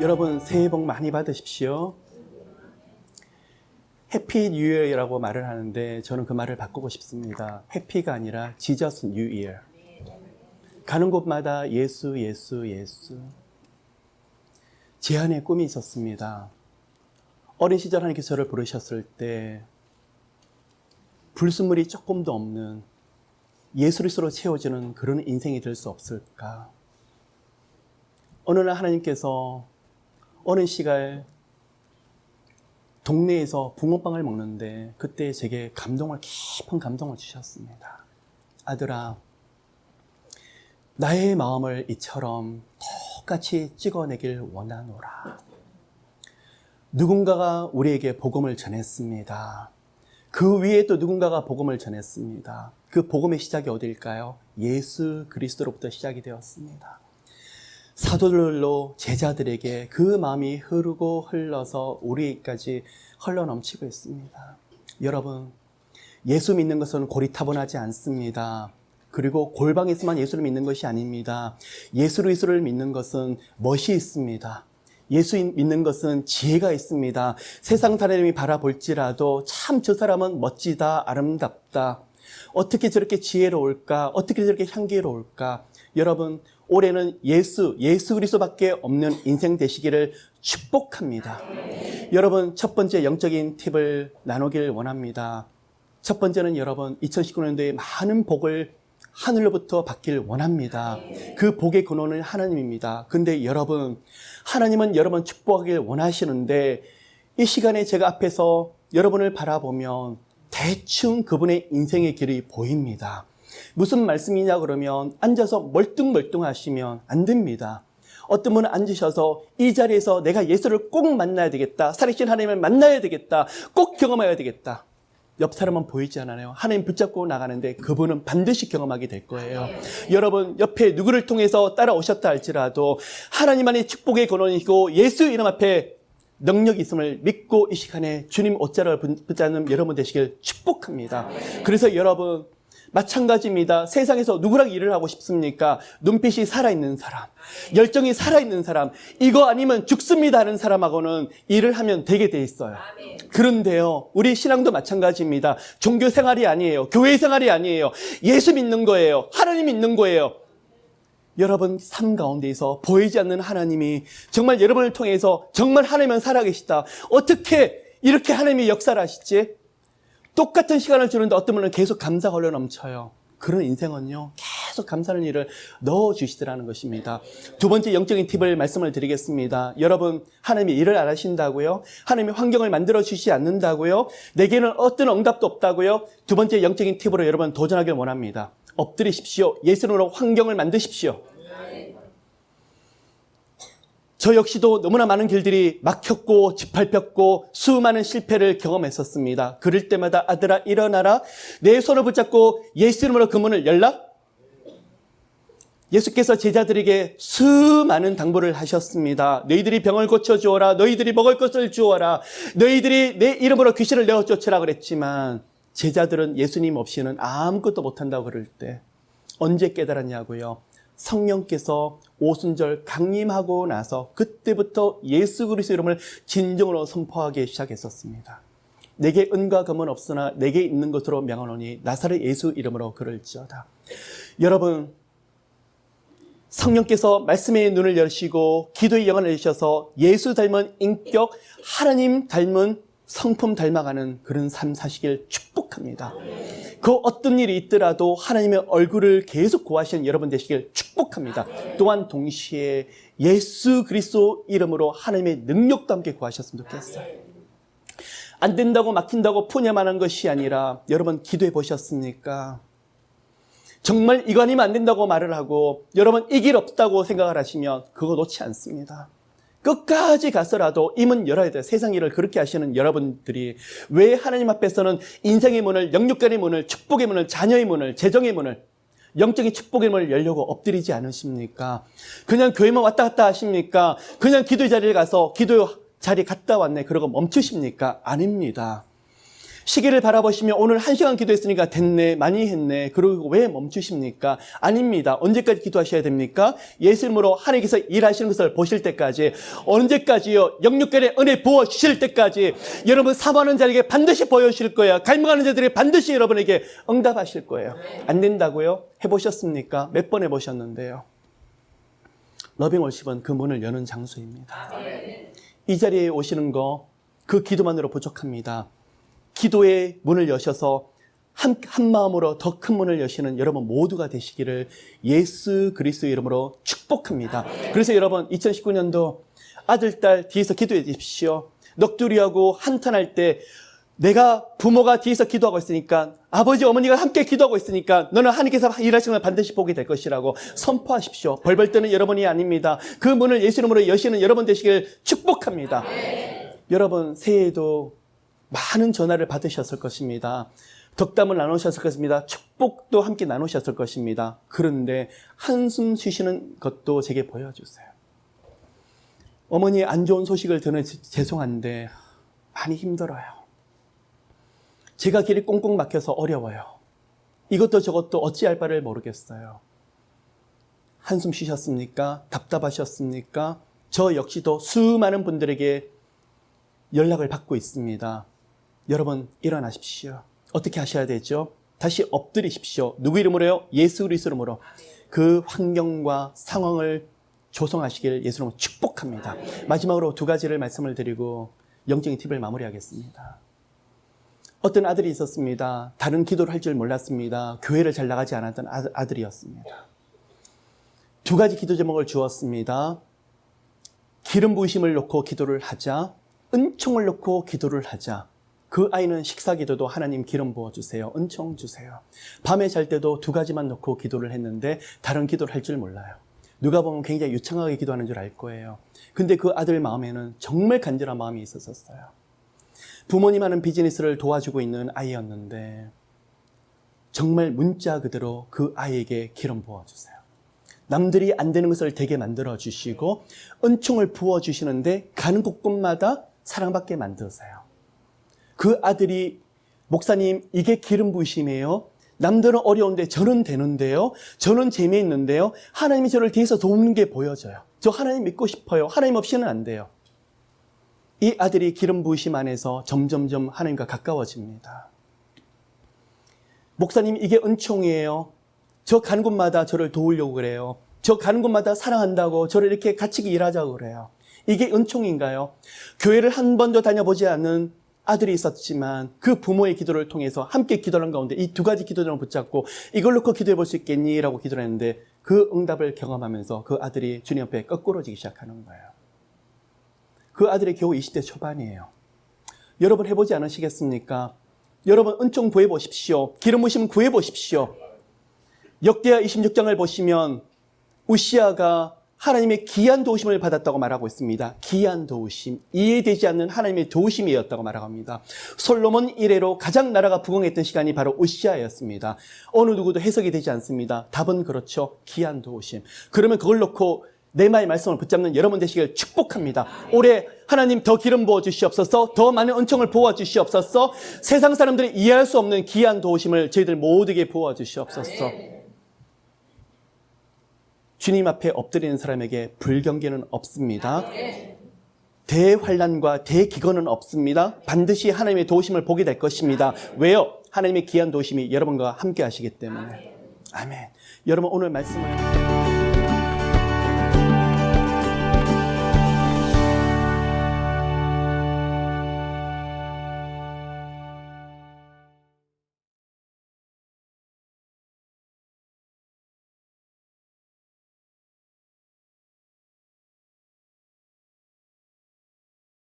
여러분 새해 복 많이 받으십시오. 해피 뉴 이어라고 말을 하는데 저는 그 말을 바꾸고 싶습니다. 해피가 아니라 지저스 뉴 이어. 가는 곳마다 예수 예수 예수. 제 안에 꿈이 있었습니다. 어린 시절 하나님께서 저를 부르셨을 때 불순물이 조금도 없는 예수 그리스도로 채워지는 그런 인생이 될 수 없을까? 어느 날 하나님께서 어느 시간 동네에서 붕어빵을 먹는데 그때 제게 깊은 감동을 주셨습니다. 아들아, 나의 마음을 이처럼 똑같이 찍어내길 원하노라. 누군가가 우리에게 복음을 전했습니다. 그 위에 또 누군가가 복음을 전했습니다. 그 복음의 시작이 어디일까요? 예수 그리스도로부터 시작이 되었습니다. 사도들로 제자들에게 그 마음이 흐르고 흘러서 우리까지 흘러넘치고 있습니다. 여러분, 예수 믿는 것은 고리타분하지 않습니다. 그리고 골방에서만 예수를 믿는 것이 아닙니다. 예수 그리스도를 믿는 것은 멋이 있습니다. 예수 믿는 것은 지혜가 있습니다. 세상 사람이 바라볼지라도 참 저 사람은 멋지다, 아름답다. 어떻게 저렇게 지혜로울까? 어떻게 저렇게 향기로울까? 여러분, 올해는 예수 그리스도밖에 없는 인생 되시기를 축복합니다. 여러분, 첫 번째 영적인 팁을 나누길 원합니다. 첫 번째는 여러분, 2019년도에 많은 복을 하늘로부터 받길 원합니다. 그 복의 근원은 하나님입니다. 근데 여러분, 하나님은 여러분 축복하길 원하시는데 이 시간에 제가 앞에서 여러분을 바라보면 대충 그분의 인생의 길이 보입니다. 무슨 말씀이냐 그러면 앉아서 멀뚱멀뚱하시면 안 됩니다. 어떤 분은 앉으셔서 이 자리에서 내가 예수를 꼭 만나야 되겠다. 살아계신 하나님을 만나야 되겠다. 꼭 경험해야 되겠다. 옆 사람은 보이지 않아요. 하나님 붙잡고 나가는데 그분은 반드시 경험하게 될 거예요. 여러분, 옆에 누구를 통해서 따라오셨다 할지라도 하나님 안의 축복의 근원이고 예수 이름 앞에 능력이 있음을 믿고 이 시간에 주님 옷자락을 붙잡는 여러분 되시길 축복합니다. 그래서 여러분, 마찬가지입니다. 세상에서 누구랑 일을 하고 싶습니까? 눈빛이 살아있는 사람, 열정이 살아있는 사람, 이거 아니면 죽습니다 하는 사람하고는 일을 하면 되게 돼 있어요. 그런데요, 우리 신앙도 마찬가지입니다. 종교 생활이 아니에요. 교회 생활이 아니에요. 예수 믿는 거예요. 하나님 믿는 거예요. 여러분 삶 가운데에서 보이지 않는 하나님이 정말 여러분을 통해서 정말 하나님은 살아계시다. 어떻게 이렇게 하나님이 역사를 하시지? 똑같은 시간을 주는데 어떤 분은 계속 감사가 흘러 넘쳐요. 그런 인생은요, 계속 감사하는 일을 넣어주시더라는 것입니다. 두 번째 영적인 팁을 말씀을 드리겠습니다. 여러분, 하나님이 일을 안 하신다고요? 하나님이 환경을 만들어주시지 않는다고요? 내게는 어떤 응답도 없다고요? 두 번째 영적인 팁으로 여러분 도전하길 원합니다. 엎드리십시오. 예수님으로 환경을 만드십시오. 저 역시도 너무나 많은 길들이 막혔고 짓밟혔고 수많은 실패를 경험했었습니다. 그럴 때마다 아들아 일어나라. 내 손을 붙잡고 예수 이름으로 그 문을 열라. 예수께서 제자들에게 수많은 당부를 하셨습니다. 너희들이 병을 고쳐주어라. 너희들이 먹을 것을 주어라. 너희들이 내 이름으로 귀신을 내어 쫓으라 그랬지만 제자들은 예수님 없이는 아무것도 못한다고 그럴 때 언제 깨달았냐고요? 성령께서 오순절 강림하고 나서 그때부터 예수 그리스도 이름을 진정으로 선포하기 시작했었습니다. 내게 은과 금은 없으나 내게 있는 것으로 명하노니 나사렛 예수 이름으로 그럴지어다. 여러분, 성령께서 말씀의 눈을 여시고 기도의 영안을 여셔서 예수 닮은 인격, 하나님 닮은 성품 닮아가는 그런 삶 사시길 축복합니다. 그 어떤 일이 있더라도 하나님의 얼굴을 계속 구하시는 여러분 되시길 축복합니다. 또한 동시에 예수 그리스도 이름으로 하나님의 능력도 함께 구하셨으면 좋겠어요. 안 된다고 막힌다고 푸념만 한 것이 아니라 여러분 기도해 보셨습니까? 정말 이거 아니면 안 된다고 말을 하고 여러분 이 길 없다고 생각을 하시면 그거 놓지 않습니다. 끝까지 가서라도 이 문 열어야 돼요. 세상 일을 그렇게 하시는 여러분들이 왜 하나님 앞에서는 인생의 문을, 영육간의 문을, 축복의 문을, 자녀의 문을, 재정의 문을, 영적인 축복의 문을 열려고 엎드리지 않으십니까? 그냥 교회만 왔다 갔다 하십니까? 그냥 기도의 자리에 가서 기도 자리 갔다 왔네 그러고 멈추십니까? 아닙니다. 시계를 바라보시며 오늘 1시간 기도했으니까 됐네, 많이 했네. 그리고 왜 멈추십니까? 아닙니다. 언제까지 기도하셔야 됩니까? 예수 이름으로 하나님께서 일하시는 것을 보실 때까지, 언제까지요? 영육간의 은혜 부어주실 때까지 여러분 사모하는 자에게 반드시 보여주실 거예요. 갈망하는 자들에게 반드시 여러분에게 응답하실 거예요. 안 된다고요? 해보셨습니까? 몇 번 해보셨는데요. 러빙월십은 그 문을 여는 장소입니다. 이 자리에 오시는 거 그 기도만으로 부족합니다. 기도의 문을 여셔서 한 마음으로 더 큰 문을 여시는 여러분 모두가 되시기를 예수 그리스도의 이름으로 축복합니다. 그래서 여러분 2019년도 아들, 딸 뒤에서 기도해 주십시오. 넋두리하고 한탄할 때 내가 부모가 뒤에서 기도하고 있으니까, 아버지 어머니가 함께 기도하고 있으니까 너는 하나님께서 일하시는 걸 반드시 보게 될 것이라고 선포하십시오. 벌벌 떠는 여러분이 아닙니다. 그 문을 예수 이름으로 여시는 여러분 되시길 축복합니다. 여러분 새해에도 많은 전화를 받으셨을 것입니다. 덕담을 나누셨을 것입니다. 축복도 함께 나누셨을 것입니다. 그런데 한숨 쉬시는 것도 제게 보여주세요. 어머니의 안 좋은 소식을 듣는 죄송한데 많이 힘들어요. 제가 길이 꽁꽁 막혀서 어려워요. 이것도 저것도 어찌할 바를 모르겠어요. 한숨 쉬셨습니까? 답답하셨습니까? 저 역시도 수많은 분들에게 연락을 받고 있습니다. 여러분 일어나십시오. 어떻게 하셔야 되죠? 다시 엎드리십시오. 누구 이름으로요? 예수 그리스도 이름으로. 그 환경과 상황을 조성하시길 예수 이름으로 축복합니다. 마지막으로 두 가지를 말씀을 드리고 영적인 팁을 마무리하겠습니다. 어떤 아들이 있었습니다. 다른 기도를 할 줄 몰랐습니다. 교회를 잘 나가지 않았던 아들이었습니다. 두 가지 기도 제목을 주었습니다. 기름 부으심을 놓고 기도를 하자, 은총을 놓고 기도를 하자. 그 아이는 식사 기도도 하나님 기름 부어주세요. 은총 주세요. 밤에 잘 때도 두 가지만 놓고 기도를 했는데 다른 기도를 할 줄 몰라요. 누가 보면 굉장히 유창하게 기도하는 줄 알 거예요. 근데 그 아들 마음에는 정말 간절한 마음이 있었어요. 부모님 하는 비즈니스를 도와주고 있는 아이였는데 정말 문자 그대로 그 아이에게 기름 부어주세요. 남들이 안 되는 것을 되게 만들어주시고 은총을 부어주시는데 가는 곳곳마다 사랑받게 만드세요. 그 아들이 목사님 이게 기름 부으심이에요. 남들은 어려운데 저는 되는데요. 저는 재미있는데요. 하나님이 저를 뒤에서 돕는 게 보여져요. 저 하나님 믿고 싶어요. 하나님 없이는 안 돼요. 이 아들이 기름 부으심 안에서 점점점 하나님과 가까워집니다. 목사님 이게 은총이에요. 저 가는 곳마다 저를 도우려고 그래요. 저 가는 곳마다 사랑한다고 저를 이렇게 같이 일하자고 그래요. 이게 은총인가요? 교회를 한 번도 다녀보지 않은 아들이 있었지만 그 부모의 기도를 통해서 함께 기도하는 가운데 이 두 가지 기도를 붙잡고 이걸 놓고 기도해 볼 수 있겠니? 라고 기도를 했는데 그 응답을 경험하면서 그 아들이 주님 앞에 거꾸러지기 시작하는 거예요. 그 아들이 겨우 20대 초반이에요. 여러분 해보지 않으시겠습니까? 여러분 은총 구해보십시오. 기름 부으심 구해보십시오. 역대하 26장을 보시면 우시아가 하나님의 귀한 도우심을 받았다고 말하고 있습니다. 귀한 도우심, 이해되지 않는 하나님의 도우심이었다고 말하고 합니다. 솔로몬 이래로 가장 나라가 부흥했던 시간이 바로 우시아였습니다. 어느 누구도 해석이 되지 않습니다. 답은 그렇죠. 귀한 도우심. 그러면 그걸 놓고 내 말씀을 붙잡는 여러분 되시길 축복합니다. 올해 하나님 더 기름 부어 주시옵소서, 더 많은 은총을 부어 주시옵소서, 세상 사람들이 이해할 수 없는 귀한 도우심을 저희들 모두에게 부어 주시옵소서. 주님 앞에 엎드리는 사람에게 불경계는 없습니다. 대환란과 대기근은 없습니다. 반드시 하나님의 도우심을 보게 될 것입니다. 왜요? 하나님의 귀한 도우심이 여러분과 함께 하시기 때문에. 아멘. 여러분 오늘 말씀을